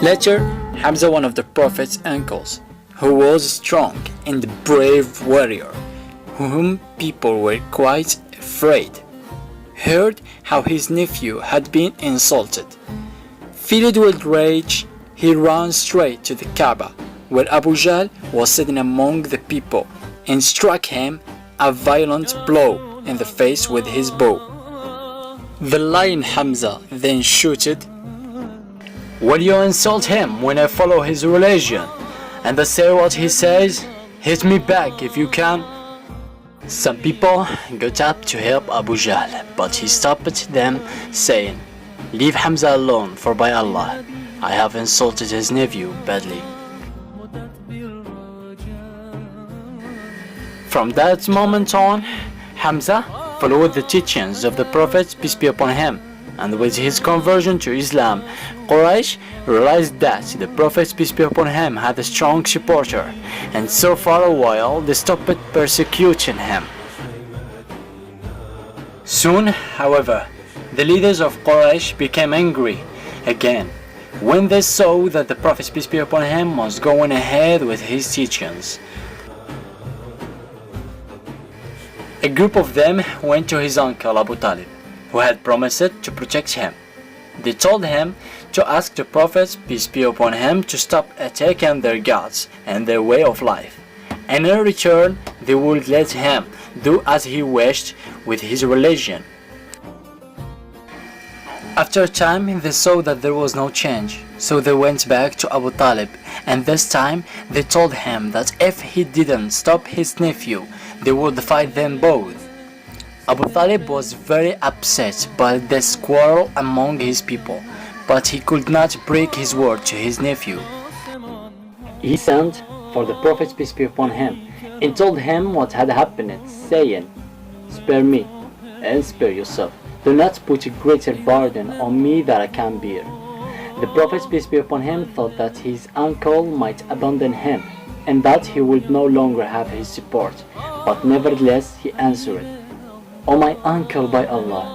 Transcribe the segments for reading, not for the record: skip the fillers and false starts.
Later, Hamzah, one of the Prophet's uncles, who was a strong and brave warrior, whom people were quite afraid, heard how his nephew had been insulted. Filled with rage, he ran straight to the Kaaba, where Abu Jahl was sitting among the people, and struck him a violent blow in the face with his bow. The lion Hamzah then shouted, "Will you insult him when I follow his religion? And I say what he says? Hit me back if you can." Some people got up to help Abu Jahl, but he stopped them, saying, "Leave Hamzah alone, for by Allah, I have insulted his nephew badly." From that moment on, Hamzah followed the teachings of the Prophet, peace be upon him, and with his conversion to Islam, Quraysh realized that the Prophet, peace be upon him, had a strong supporter, and so for a while they stopped persecuting him. Soon, however, the leaders of Quraysh became angry again when they saw that the Prophet, peace be upon him, was going ahead with his teachings. A group of them went to his uncle Abu Talib, who had promised to protect him. They told him to ask the Prophet, peace be upon him, to stop attacking their gods and their way of life, and in return they would let him do as he wished with his religion. After a time they saw that there was no change, so they went back to Abu Talib, and this time they told him that if he didn't stop his nephew, they would fight them both. Abu Talib was very upset by this quarrel among his people, but he could not break his word to his nephew. He sent for the Prophet, peace be upon him, and told him what had happened, saying, "Spare me and spare yourself. Do not put a greater burden on me that I can bear." The Prophet, peace be upon him, thought that his uncle might abandon him and that he would no longer have his support, but nevertheless he answered, "O my uncle, by Allah,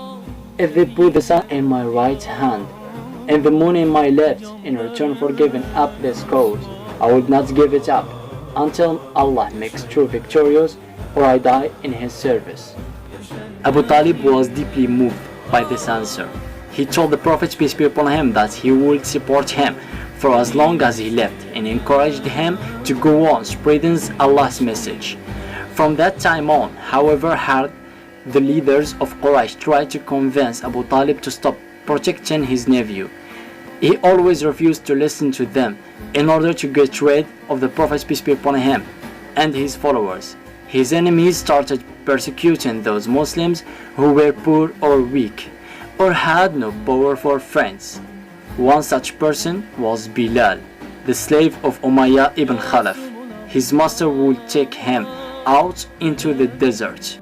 if they put the sun in my right hand and the moon in my left in return for giving up this cause, I would not give it up until Allah makes true victorious or I die in his service." Abu Talib was deeply moved by this answer. He told the Prophet, peace be upon him, that he would support him for as long as he lived, and encouraged him to go on spreading Allah's message. From that time on, however hard the leaders of Quraysh tried to convince Abu Talib to stop protecting his nephew, he always refused to listen to them in order to get rid of the Prophet, peace be upon him, and his followers. His enemies started persecuting those Muslims who were poor or weak, or had no powerful friends. One such person was Bilal, the slave of Umayyah ibn Khalaf. His master would take him out into the desert,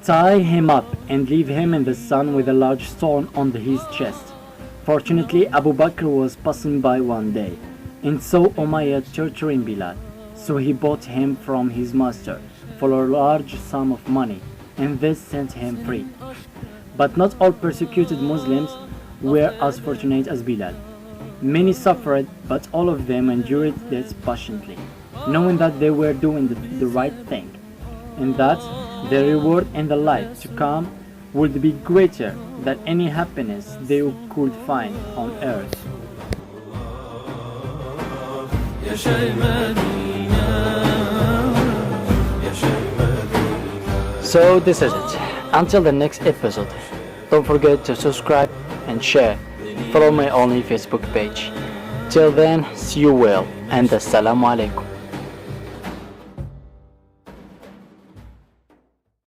tie him up and leave him in the sun with a large stone on his chest. Fortunately, Abu Bakr was passing by one day and saw Umayyah torturing Bilal, so he bought him from his master for a large sum of money, and this set him free. But not all persecuted Muslims were as fortunate as Bilal. Many suffered, but all of them endured this patiently, knowing that they were doing the right thing, and that their reward in the life to come would be greater than any happiness they could find on earth. So this is it. Until the next episode, don't forget to subscribe and share. Follow my only Facebook page. Till then, see you well, and assalamu alaikum.